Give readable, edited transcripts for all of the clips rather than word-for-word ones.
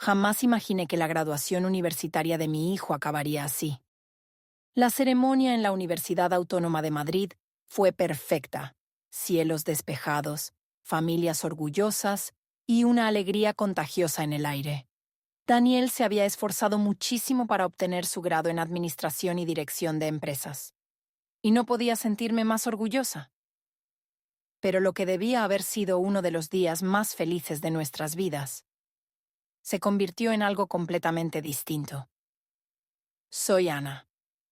Jamás imaginé que la graduación universitaria de mi hijo acabaría así. La ceremonia en la Universidad Autónoma de Madrid fue perfecta. Cielos despejados, familias orgullosas y una alegría contagiosa en el aire. Daniel se había esforzado muchísimo para obtener su grado en Administración y Dirección de Empresas. Y no podía sentirme más orgullosa. Pero lo que debía haber sido uno de los días más felices de nuestras vidas se convirtió en algo completamente distinto. Soy Ana.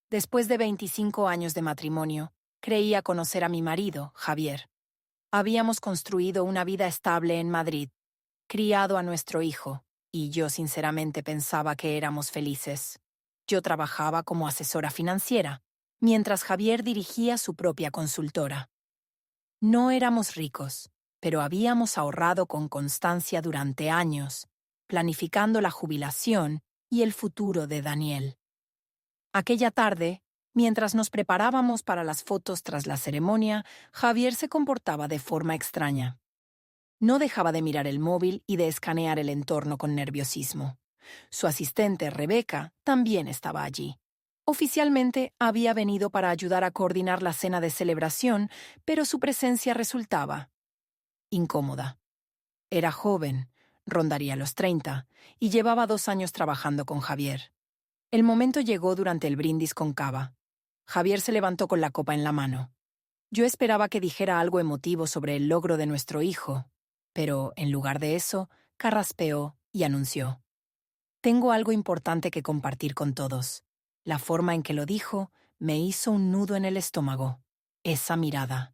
Después de 25 años de matrimonio, creía conocer a mi marido, Javier. Habíamos construido una vida estable en Madrid, criado a nuestro hijo, y yo sinceramente pensaba que éramos felices. Yo trabajaba como asesora financiera, mientras Javier dirigía su propia consultora. No éramos ricos, pero habíamos ahorrado con constancia durante años, planificando la jubilación y el futuro de Daniel. Aquella tarde, mientras nos preparábamos para las fotos tras la ceremonia, Javier se comportaba de forma extraña. No dejaba de mirar el móvil y de escanear el entorno con nerviosismo. Su asistente, Rebeca, también estaba allí. Oficialmente había venido para ayudar a coordinar la cena de celebración, pero su presencia resultaba incómoda. Era joven, rondaría los 30, y llevaba 2 años trabajando con Javier. El momento llegó durante el brindis con cava. Javier se levantó con la copa en la mano. Yo esperaba que dijera algo emotivo sobre el logro de nuestro hijo, pero, en lugar de eso, carraspeó y anunció: «Tengo algo importante que compartir con todos». La forma en que lo dijo me hizo un nudo en el estómago. Esa mirada.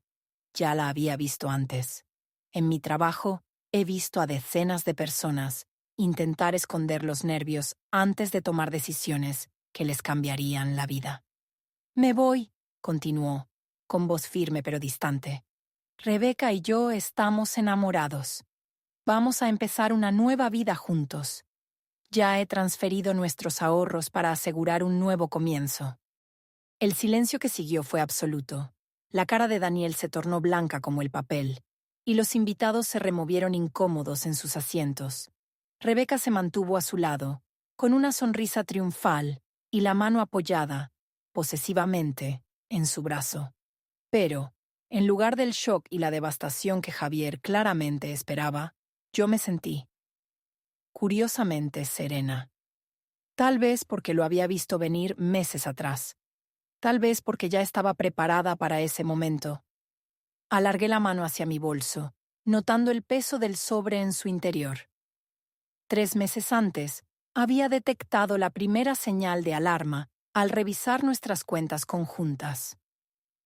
Ya la había visto antes. En mi trabajo, he visto a decenas de personas intentar esconder los nervios antes de tomar decisiones que les cambiarían la vida. «Me voy», continuó, con voz firme pero distante. «Rebeca y yo estamos enamorados. Vamos a empezar una nueva vida juntos. Ya he transferido nuestros ahorros para asegurar un nuevo comienzo». El silencio que siguió fue absoluto. La cara de Daniel se tornó blanca como el papel, y los invitados se removieron incómodos en sus asientos. Rebeca se mantuvo a su lado, con una sonrisa triunfal y la mano apoyada, posesivamente, en su brazo. Pero, en lugar del shock y la devastación que Javier claramente esperaba, yo me sentí, curiosamente, serena. Tal vez porque lo había visto venir meses atrás. Tal vez porque ya estaba preparada para ese momento. Alargué la mano hacia mi bolso, notando el peso del sobre en su interior. 3 meses antes, había detectado la primera señal de alarma al revisar nuestras cuentas conjuntas.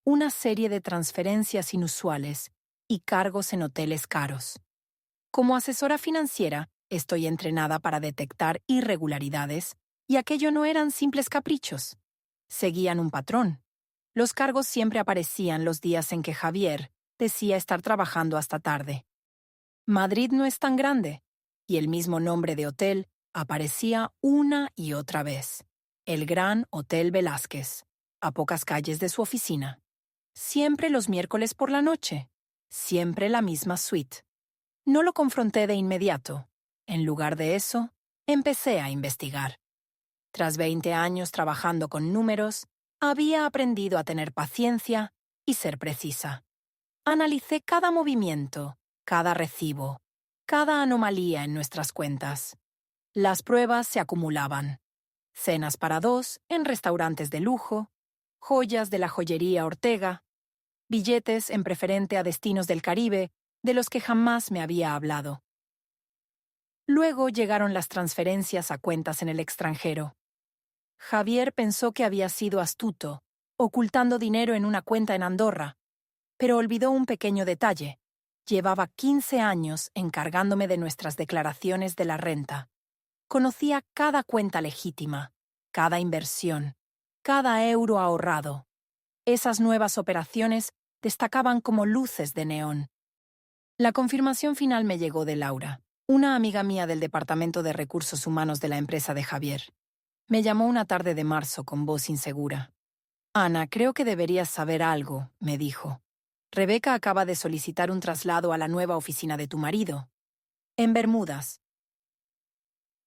Una serie de transferencias inusuales y cargos en hoteles caros. Como asesora financiera, estoy entrenada para detectar irregularidades, y aquello no eran simples caprichos. Seguían un patrón. Los cargos siempre aparecían los días en que Javier decía estar trabajando hasta tarde. Madrid no es tan grande, y el mismo nombre de hotel aparecía una y otra vez. El Gran Hotel Velázquez, a pocas calles de su oficina. Siempre los miércoles por la noche. Siempre la misma suite. No lo confronté de inmediato. En lugar de eso, empecé a investigar. Tras 20 años trabajando con números, había aprendido a tener paciencia y ser precisa. Analicé cada movimiento, cada recibo, cada anomalía en nuestras cuentas. Las pruebas se acumulaban. Cenas para 2 en restaurantes de lujo, joyas de la joyería Ortega, billetes en preferente a destinos del Caribe de los que jamás me había hablado. Luego llegaron las transferencias a cuentas en el extranjero. Javier pensó que había sido astuto, ocultando dinero en una cuenta en Andorra, pero olvidó un pequeño detalle. Llevaba 15 años encargándome de nuestras declaraciones de la renta. Conocía cada cuenta legítima, cada inversión, cada euro ahorrado. Esas nuevas operaciones destacaban como luces de neón. La confirmación final me llegó de Laura, una amiga mía del Departamento de Recursos Humanos de la empresa de Javier. Me llamó una tarde de marzo con voz insegura. «Ana, creo que deberías saber algo», me dijo. «Rebeca acaba de solicitar un traslado a la nueva oficina de tu marido. En Bermudas».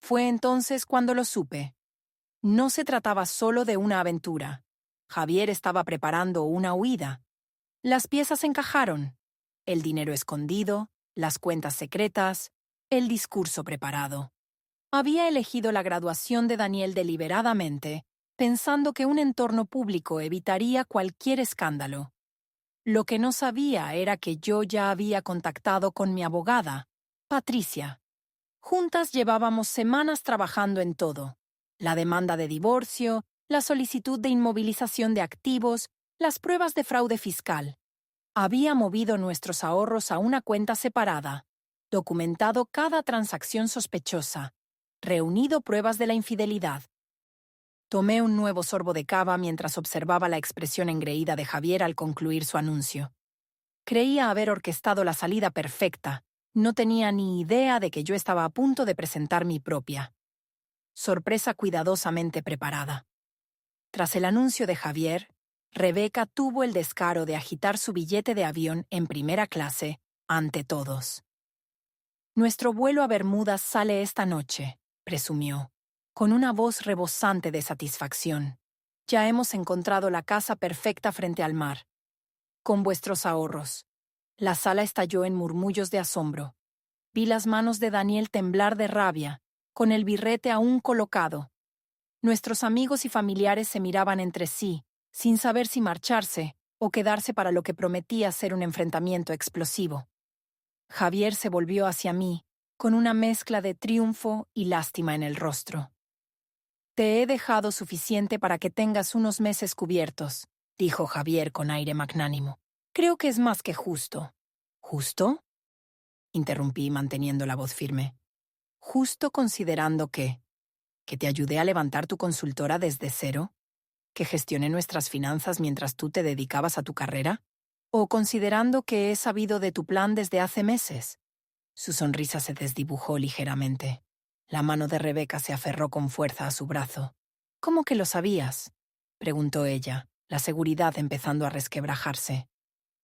Fue entonces cuando lo supe. No se trataba solo de una aventura. Javier estaba preparando una huida. Las piezas encajaron. El dinero escondido, las cuentas secretas, el discurso preparado. Había elegido la graduación de Daniel deliberadamente, pensando que un entorno público evitaría cualquier escándalo. Lo que no sabía era que yo ya había contactado con mi abogada, Patricia. Juntas llevábamos semanas trabajando en todo: la demanda de divorcio, la solicitud de inmovilización de activos, las pruebas de fraude fiscal. Había movido nuestros ahorros a una cuenta separada, documentado cada transacción sospechosa, reunido pruebas de la infidelidad. Tomé un nuevo sorbo de cava mientras observaba la expresión engreída de Javier al concluir su anuncio. Creía haber orquestado la salida perfecta. No tenía ni idea de que yo estaba a punto de presentar mi propia sorpresa cuidadosamente preparada. Tras el anuncio de Javier, Rebeca tuvo el descaro de agitar su billete de avión en primera clase ante todos. «Nuestro vuelo a Bermudas sale esta noche», presumió, con una voz rebosante de satisfacción. «Ya hemos encontrado la casa perfecta frente al mar. Con vuestros ahorros». La sala estalló en murmullos de asombro. Vi las manos de Daniel temblar de rabia, con el birrete aún colocado. Nuestros amigos y familiares se miraban entre sí, sin saber si marcharse o quedarse para lo que prometía ser un enfrentamiento explosivo. Javier se volvió hacia mí, con una mezcla de triunfo y lástima en el rostro. «Te he dejado suficiente para que tengas unos meses cubiertos», dijo Javier con aire magnánimo. «Creo que es más que justo». «¿Justo?», interrumpí manteniendo la voz firme. «Justo considerando que te ayudé a levantar tu consultora desde cero, que gestioné nuestras finanzas mientras tú te dedicabas a tu carrera, o considerando que he sabido de tu plan desde hace meses». Su sonrisa se desdibujó ligeramente. La mano de Rebeca se aferró con fuerza a su brazo. «¿Cómo que lo sabías?», preguntó ella, la seguridad empezando a resquebrajarse.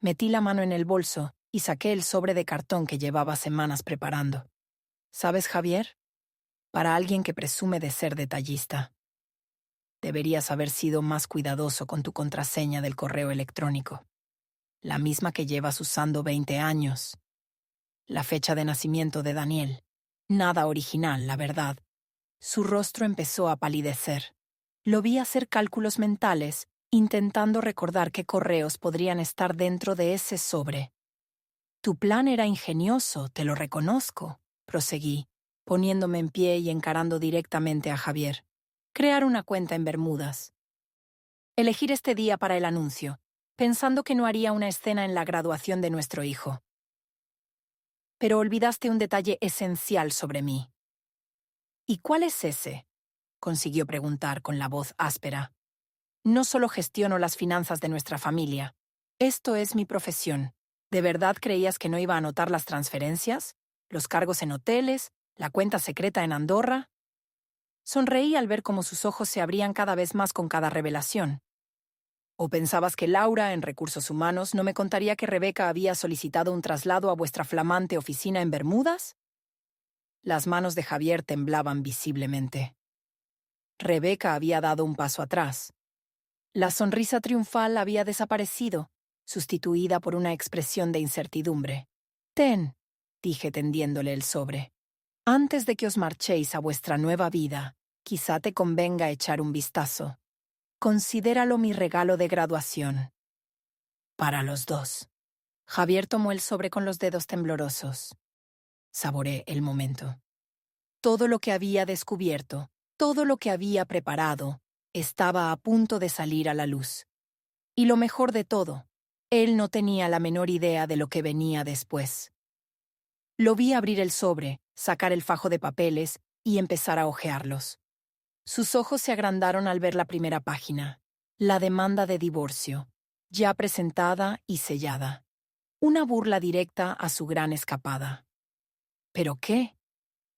Metí la mano en el bolso y saqué el sobre de cartón que llevaba semanas preparando. «¿Sabes, Javier? Para alguien que presume de ser detallista, deberías haber sido más cuidadoso con tu contraseña del correo electrónico. La misma que llevas usando 20 años. La fecha de nacimiento de Daniel. Nada original, la verdad». Su rostro empezó a palidecer. Lo vi hacer cálculos mentales, intentando recordar qué correos podrían estar dentro de ese sobre. «Tu plan era ingenioso, te lo reconozco», proseguí, poniéndome en pie y encarando directamente a Javier. «Crear una cuenta en Bermudas. Elegir este día para el anuncio, pensando que no haría una escena en la graduación de nuestro hijo. Pero olvidaste un detalle esencial sobre mí». «¿Y cuál es ese?», consiguió preguntar con la voz áspera. «No solo gestiono las finanzas de nuestra familia. Esto es mi profesión. ¿De verdad creías que no iba a anotar las transferencias, los cargos en hoteles, la cuenta secreta en Andorra?» Sonreí al ver cómo sus ojos se abrían cada vez más con cada revelación. «¿O pensabas que Laura, en Recursos Humanos, no me contaría que Rebeca había solicitado un traslado a vuestra flamante oficina en Bermudas?» Las manos de Javier temblaban visiblemente. Rebeca había dado un paso atrás. La sonrisa triunfal había desaparecido, sustituida por una expresión de incertidumbre. «Ten», dije tendiéndole el sobre. «Antes de que os marchéis a vuestra nueva vida, quizá te convenga echar un vistazo. Considéralo mi regalo de graduación. Para los dos». Javier tomó el sobre con los dedos temblorosos. Saboreé el momento. Todo lo que había descubierto, todo lo que había preparado, estaba a punto de salir a la luz. Y lo mejor de todo, él no tenía la menor idea de lo que venía después. Lo vi abrir el sobre, sacar el fajo de papeles y empezar a hojearlos. Sus ojos se agrandaron al ver la primera página, la demanda de divorcio, ya presentada y sellada. Una burla directa a su gran escapada. «¿Pero qué?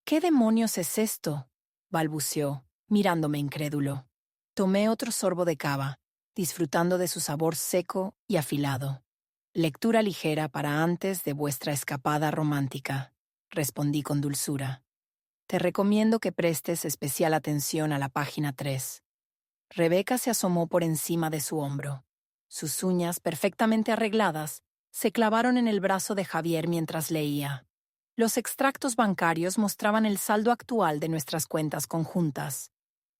¿Qué demonios es esto?», balbuceó, mirándome incrédulo. Tomé otro sorbo de cava, disfrutando de su sabor seco y afilado. «Lectura ligera para antes de vuestra escapada romántica», respondí con dulzura. Te recomiendo que prestes especial atención a la página 3. Rebeca se asomó por encima de su hombro. Sus uñas, perfectamente arregladas, se clavaron en el brazo de Javier mientras leía. Los extractos bancarios mostraban el saldo actual de nuestras cuentas conjuntas.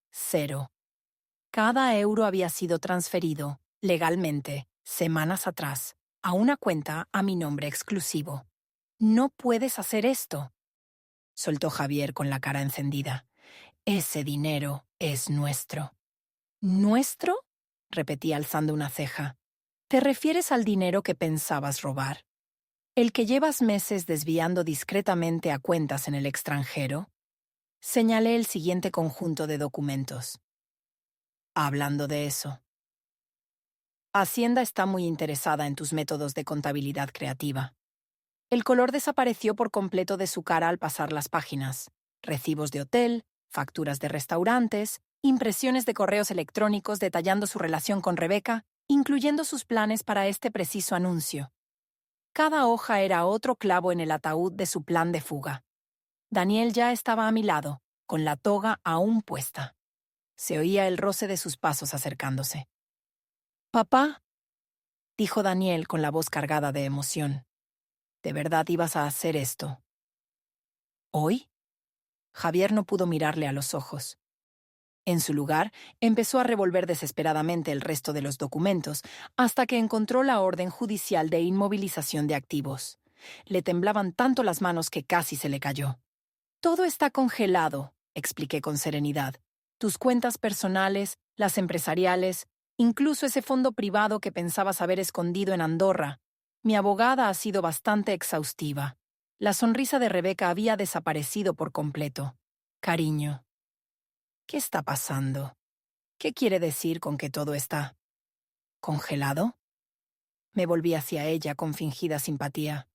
0. Cada euro había sido transferido, legalmente, semanas atrás, a una cuenta a mi nombre exclusivo. «No puedes hacer esto», soltó Javier con la cara encendida. «Ese dinero es nuestro». «¿Nuestro?», repetí alzando una ceja. «¿Te refieres al dinero que pensabas robar? ¿El que llevas meses desviando discretamente a cuentas en el extranjero?». Señalé el siguiente conjunto de documentos. «Hablando de eso, Hacienda está muy interesada en tus métodos de contabilidad creativa». El color desapareció por completo de su cara al pasar las páginas. Recibos de hotel, facturas de restaurantes, impresiones de correos electrónicos detallando su relación con Rebeca, incluyendo sus planes para este preciso anuncio. Cada hoja era otro clavo en el ataúd de su plan de fuga. Daniel ya estaba a mi lado, con la toga aún puesta. Se oía el roce de sus pasos acercándose. «Papá», dijo Daniel con la voz cargada de emoción. «¿De verdad ibas a hacer esto? ¿Hoy?». Javier no pudo mirarle a los ojos. En su lugar, empezó a revolver desesperadamente el resto de los documentos hasta que encontró la orden judicial de inmovilización de activos. Le temblaban tanto las manos que casi se le cayó. «Todo está congelado», expliqué con serenidad. «Tus cuentas personales, las empresariales, incluso ese fondo privado que pensabas haber escondido en Andorra. Mi abogada ha sido bastante exhaustiva». La sonrisa de Rebeca había desaparecido por completo. «Cariño, ¿qué está pasando? ¿Qué quiere decir con que todo está congelado?». Me volví hacia ella con fingida simpatía.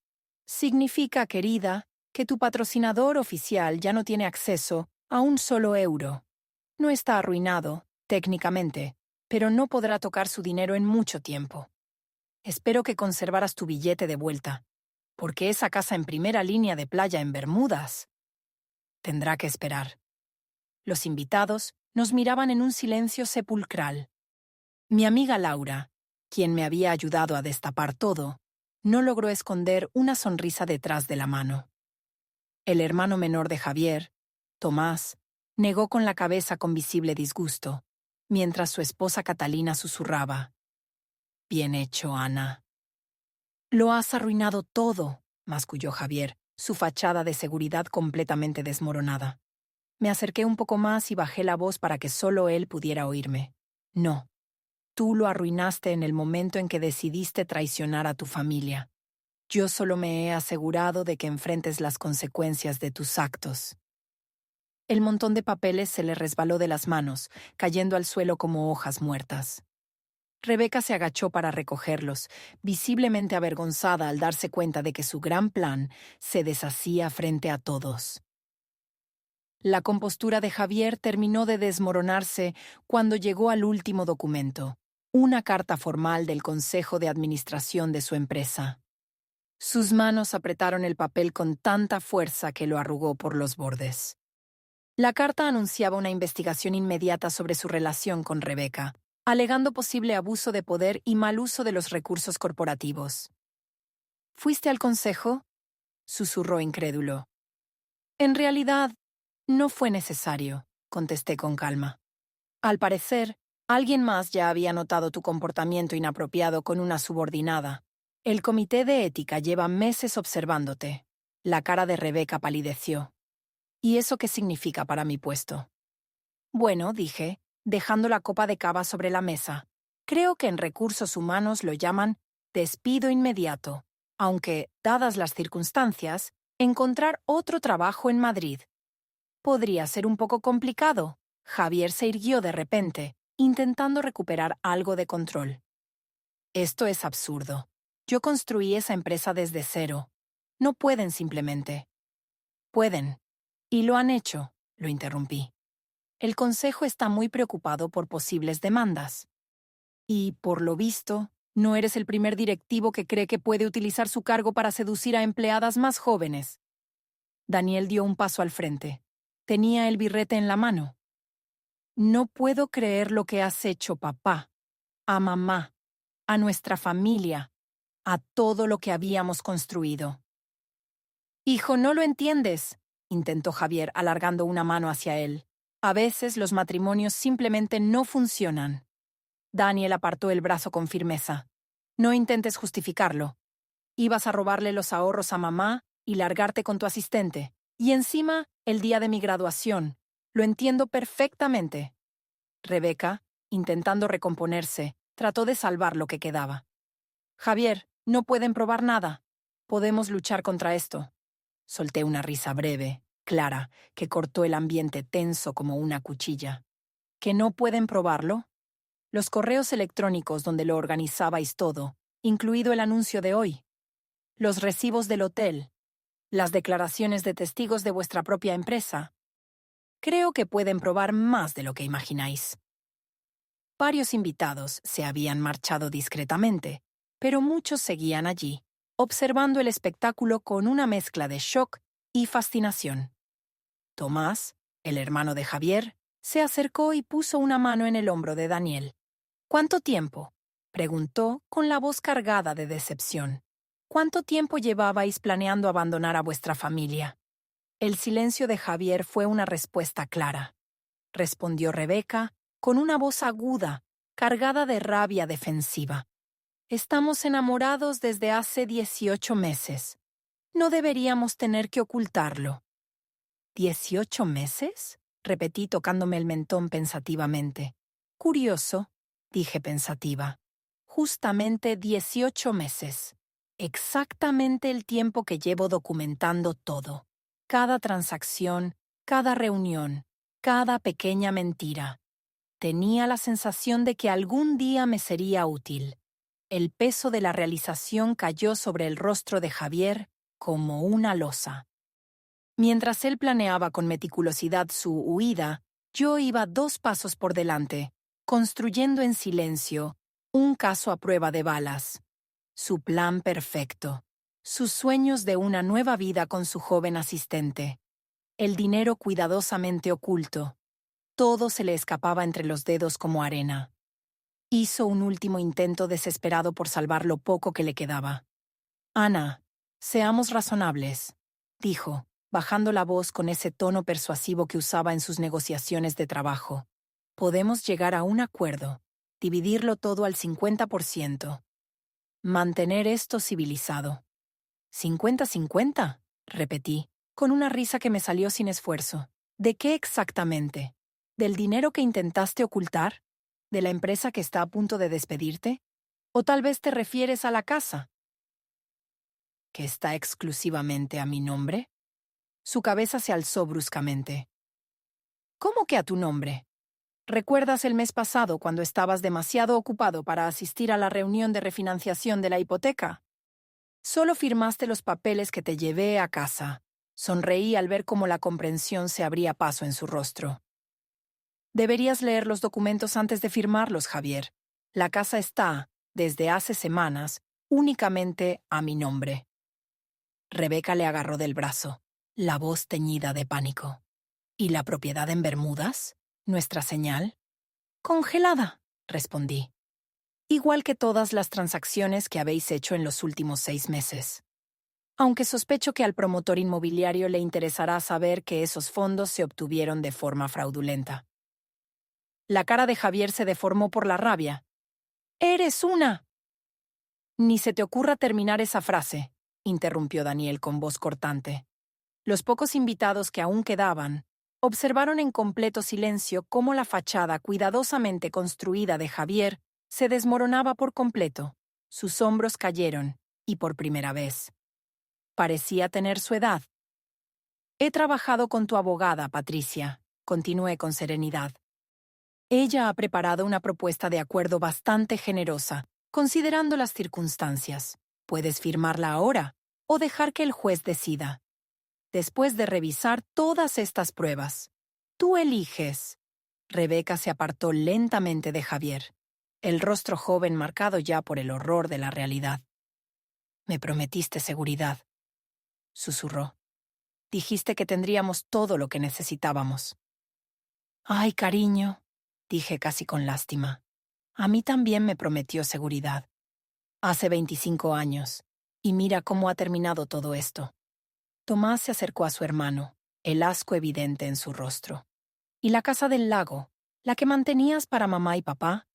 «Significa, querida, que tu patrocinador oficial ya no tiene acceso a un solo euro. No está arruinado, técnicamente, pero no podrá tocar su dinero en mucho tiempo. Espero que conservaras tu billete de vuelta, porque esa casa en primera línea de playa en Bermudas tendrá que esperar». Los invitados nos miraban en un silencio sepulcral. Mi amiga Laura, quien me había ayudado a destapar todo, no logró esconder una sonrisa detrás de la mano. El hermano menor de Javier, Tomás, negó con la cabeza con visible disgusto, mientras su esposa Catalina susurraba: «Bien hecho, Ana». «Lo has arruinado todo», masculló Javier, su fachada de seguridad completamente desmoronada. Me acerqué un poco más y bajé la voz para que solo él pudiera oírme. «No. Tú lo arruinaste en el momento en que decidiste traicionar a tu familia. Yo solo me he asegurado de que enfrentes las consecuencias de tus actos». El montón de papeles se le resbaló de las manos, cayendo al suelo como hojas muertas. Rebeca se agachó para recogerlos, visiblemente avergonzada al darse cuenta de que su gran plan se deshacía frente a todos. La compostura de Javier terminó de desmoronarse cuando llegó al último documento, una carta formal del Consejo de Administración de su empresa. Sus manos apretaron el papel con tanta fuerza que lo arrugó por los bordes. La carta anunciaba una investigación inmediata sobre su relación con Rebeca, alegando posible abuso de poder y mal uso de los recursos corporativos. «¿Fuiste al consejo?», susurró incrédulo. «En realidad, no fue necesario», contesté con calma. «Al parecer, alguien más ya había notado tu comportamiento inapropiado con una subordinada. El comité de ética lleva meses observándote». La cara de Rebeca palideció. «¿Y eso qué significa para mi puesto?». «Bueno», dije, dejando la copa de cava sobre la mesa. «Creo que en recursos humanos lo llaman despido inmediato, aunque, dadas las circunstancias, encontrar otro trabajo en Madrid podría ser un poco complicado». Javier se irguió de repente, intentando recuperar algo de control. «Esto es absurdo. Yo construí esa empresa desde cero. No pueden simplemente». «Pueden. Y lo han hecho», lo interrumpí. «El Consejo está muy preocupado por posibles demandas. Y, por lo visto, no eres el primer directivo que cree que puede utilizar su cargo para seducir a empleadas más jóvenes». Daniel dio un paso al frente. Tenía el birrete en la mano. No puedo creer lo que has hecho, papá, a mamá, a nuestra familia, a todo lo que habíamos construido. Hijo, no lo entiendes, intentó Javier, alargando una mano hacia él. A veces los matrimonios simplemente no funcionan. Daniel apartó el brazo con firmeza. No intentes justificarlo. Ibas a robarle los ahorros a mamá y largarte con tu asistente. Y encima, el día de mi graduación. Lo entiendo perfectamente. Rebeca, intentando recomponerse, trató de salvar lo que quedaba. Javier, no pueden probar nada. Podemos luchar contra esto. Solté una risa breve, clara, que cortó el ambiente tenso como una cuchilla. ¿Que no pueden probarlo? Los correos electrónicos donde lo organizabais todo, incluido el anuncio de hoy. Los recibos del hotel. Las declaraciones de testigos de vuestra propia empresa. Creo que pueden probar más de lo que imagináis. Varios invitados se habían marchado discretamente, pero muchos seguían allí, observando el espectáculo con una mezcla de shock y fascinación. Tomás, el hermano de Javier, se acercó y puso una mano en el hombro de Daniel. ¿Cuánto tiempo?, preguntó con la voz cargada de decepción. ¿Cuánto tiempo llevabais planeando abandonar a vuestra familia? El silencio de Javier fue una respuesta clara. Respondió Rebeca con una voz aguda, cargada de rabia defensiva. Estamos enamorados desde hace 18 meses. No deberíamos tener que ocultarlo. ¿18 meses? Repetí tocándome el mentón pensativamente. Curioso, dije pensativa. Justamente 18 meses. Exactamente el tiempo que llevo documentando todo. Cada transacción, cada reunión, cada pequeña mentira. Tenía la sensación de que algún día me sería útil. El peso de la realización cayó sobre el rostro de Javier como una losa. Mientras él planeaba con meticulosidad su huida, yo iba 2 pasos por delante, construyendo en silencio un caso a prueba de balas. Su plan perfecto. Sus sueños de una nueva vida con su joven asistente. El dinero cuidadosamente oculto. Todo se le escapaba entre los dedos como arena. Hizo un último intento desesperado por salvar lo poco que le quedaba. «Ana, seamos razonables», dijo, bajando la voz con ese tono persuasivo que usaba en sus negociaciones de trabajo. «Podemos llegar a un acuerdo, dividirlo todo al 50%. Mantener esto civilizado». «¿50-50?», repetí, con una risa que me salió sin esfuerzo. «¿De qué exactamente? ¿Del dinero que intentaste ocultar? ¿De la empresa que está a punto de despedirte? ¿O tal vez te refieres a la casa, que está exclusivamente a mi nombre?» Su cabeza se alzó bruscamente. «¿Cómo que a tu nombre? ¿Recuerdas el mes pasado cuando estabas demasiado ocupado para asistir a la reunión de refinanciación de la hipoteca? Solo firmaste los papeles que te llevé a casa». Sonreí al ver cómo la comprensión se abría paso en su rostro. «Deberías leer los documentos antes de firmarlos, Javier. La casa está, desde hace semanas, únicamente a mi nombre». Rebeca le agarró del brazo, la voz teñida de pánico. «¿Y la propiedad en Bermudas? ¿Nuestra señal?» «Congelada», respondí. «Igual que todas las transacciones que habéis hecho en los últimos 6 meses. Aunque sospecho que al promotor inmobiliario le interesará saber que esos fondos se obtuvieron de forma fraudulenta». La cara de Javier se deformó por la rabia. «¡Eres una!». «Ni se te ocurra terminar esa frase», interrumpió Daniel con voz cortante. Los pocos invitados que aún quedaban observaron en completo silencio cómo la fachada cuidadosamente construida de Javier se desmoronaba por completo. Sus hombros cayeron, y por primera vez. Parecía tener su edad. «He trabajado con tu abogada, Patricia», continué con serenidad. «Ella ha preparado una propuesta de acuerdo bastante generosa, considerando las circunstancias. Puedes firmarla ahora o dejar que el juez decida. Después de revisar todas estas pruebas, tú eliges». Rebeca se apartó lentamente de Javier, el rostro joven marcado ya por el horror de la realidad. «Me prometiste seguridad», susurró. Dijiste que tendríamos todo lo que necesitábamos. Ay, cariño, dije casi con lástima. A mí también me prometió seguridad. Hace 25 años. Y mira cómo ha terminado todo esto. Tomás se acercó a su hermano, el asco evidente en su rostro. ¿Y la casa del lago, la que mantenías para mamá y papá?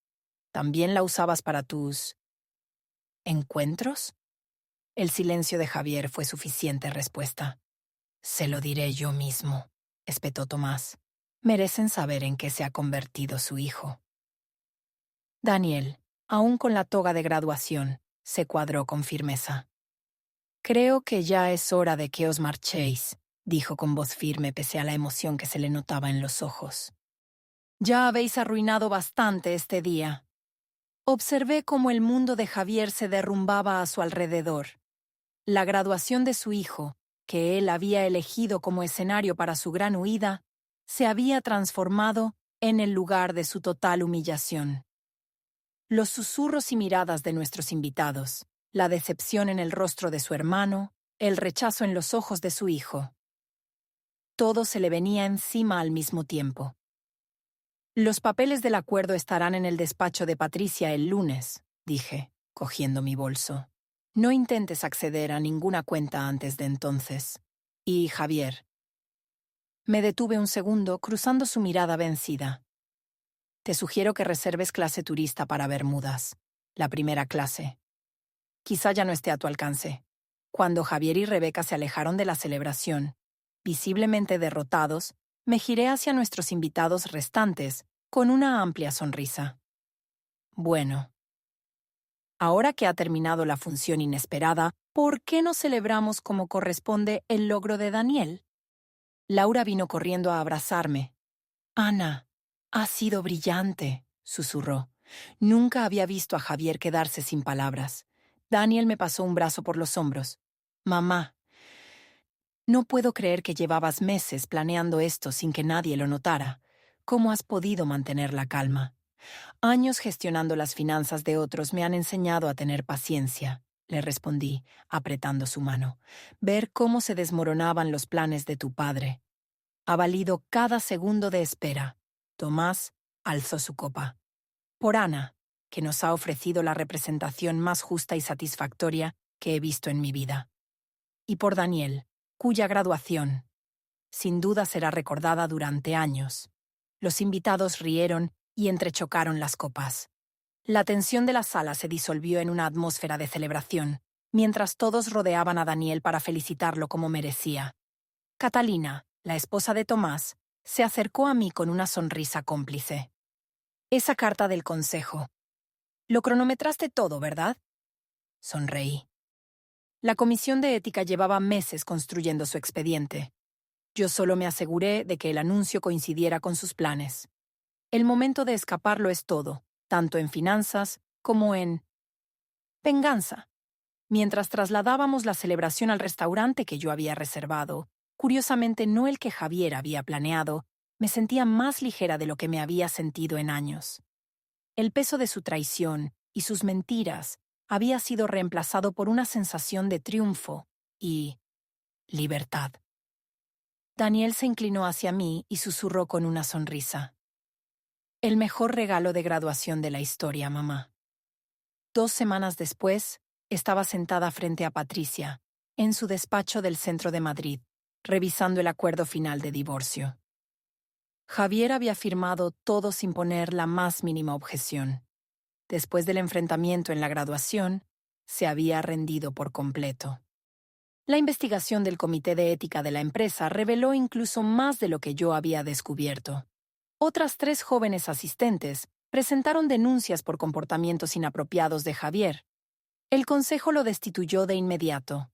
¿También la usabas para tus encuentros? El silencio de Javier fue suficiente respuesta. Se lo diré yo mismo, espetó Tomás. Merecen saber en qué se ha convertido su hijo. Daniel, aún con la toga de graduación, se cuadró con firmeza. Creo que ya es hora de que os marchéis, dijo con voz firme pese a la emoción que se le notaba en los ojos. Ya habéis arruinado bastante este día. Observé cómo el mundo de Javier se derrumbaba a su alrededor. La graduación de su hijo, que él había elegido como escenario para su gran huida, se había transformado en el lugar de su total humillación. Los susurros y miradas de nuestros invitados, la decepción en el rostro de su hermano, el rechazo en los ojos de su hijo. Todo se le venía encima al mismo tiempo. Los papeles del acuerdo estarán en el despacho de Patricia el lunes, dije, cogiendo mi bolso. No intentes acceder a ninguna cuenta antes de entonces. Y, Javier. Me detuve un segundo, cruzando su mirada vencida. Te sugiero que reserves clase turista para Bermudas, la primera clase. Quizá ya no esté a tu alcance. Cuando Javier y Rebeca se alejaron de la celebración, visiblemente derrotados, me giré hacia nuestros invitados restantes con una amplia sonrisa. Bueno. Ahora que ha terminado la función inesperada, ¿por qué no celebramos como corresponde el logro de Daniel? Laura vino corriendo a abrazarme. Ana, ha sido brillante, susurró. Nunca había visto a Javier quedarse sin palabras. Daniel me pasó un brazo por los hombros. Mamá, no puedo creer que llevabas meses planeando esto sin que nadie lo notara. ¿Cómo has podido mantener la calma? Años gestionando las finanzas de otros me han enseñado a tener paciencia, le respondí, apretando su mano. Ver cómo se desmoronaban los planes de tu padre. Ha valido cada segundo de espera. Tomás alzó su copa. Por Ana, que nos ha ofrecido la representación más justa y satisfactoria que he visto en mi vida. Y por Daniel, cuya graduación, sin duda será recordada durante años. Los invitados rieron y entrechocaron las copas. La tensión de la sala se disolvió en una atmósfera de celebración, mientras todos rodeaban a Daniel para felicitarlo como merecía. Catalina, la esposa de Tomás, se acercó a mí con una sonrisa cómplice. Esa carta del consejo. Lo cronometraste todo, ¿verdad? Sonreí. La comisión de ética llevaba meses construyendo su expediente. Yo solo me aseguré de que el anuncio coincidiera con sus planes. El momento de escapar lo es todo, tanto en finanzas como en venganza. Mientras trasladábamos la celebración al restaurante que yo había reservado, curiosamente no el que Javier había planeado, me sentía más ligera de lo que me había sentido en años. El peso de su traición y sus mentiras había sido reemplazado por una sensación de triunfo y libertad. Daniel se inclinó hacia mí y susurró con una sonrisa. El mejor regalo de graduación de la historia, mamá. 2 semanas después, estaba sentada frente a Patricia, en su despacho del centro de Madrid, revisando el acuerdo final de divorcio. Javier había firmado todo sin poner la más mínima objeción. Después del enfrentamiento en la graduación, se había rendido por completo. La investigación del Comité de Ética de la empresa reveló incluso más de lo que yo había descubierto. Otras 3 jóvenes asistentes presentaron denuncias por comportamientos inapropiados de Javier. El consejo lo destituyó de inmediato.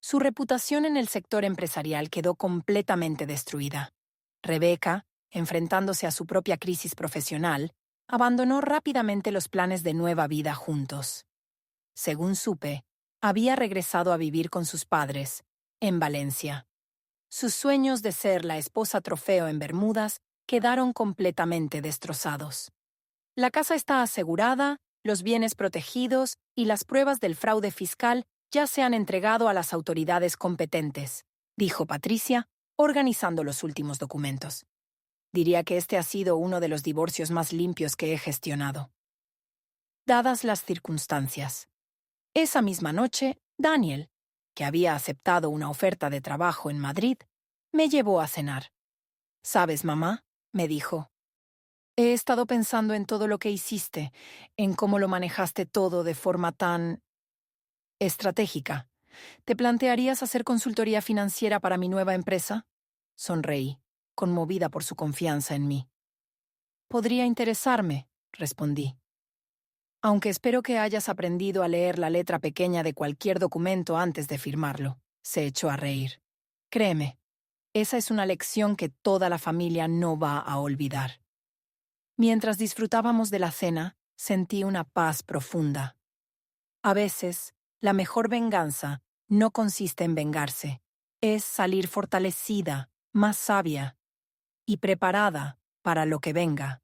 Su reputación en el sector empresarial quedó completamente destruida. Rebeca, enfrentándose a su propia crisis profesional, abandonó rápidamente los planes de nueva vida juntos. Según supe, había regresado a vivir con sus padres, en Valencia. Sus sueños de ser la esposa trofeo en Bermudas quedaron completamente destrozados. La casa está asegurada, los bienes protegidos y las pruebas del fraude fiscal ya se han entregado a las autoridades competentes. dijo Patricia, organizando los últimos documentos. Diría que este ha sido uno de los divorcios más limpios que he gestionado. Dadas las circunstancias. Esa misma noche, Daniel, que había aceptado una oferta de trabajo en Madrid, me llevó a cenar. «¿Sabes, mamá?», me dijo. «He estado pensando en todo lo que hiciste, en cómo lo manejaste todo de forma tan estratégica. ¿Te plantearías hacer consultoría financiera para mi nueva empresa?». Sonreí, conmovida por su confianza en mí. «Podría interesarme», respondí. «Aunque espero que hayas aprendido a leer la letra pequeña de cualquier documento antes de firmarlo», se echó a reír. «Créeme, esa es una lección que toda la familia no va a olvidar». Mientras disfrutábamos de la cena, sentí una paz profunda. A veces, la mejor venganza no consiste en vengarse, es salir fortalecida, más sabia y preparada para lo que venga.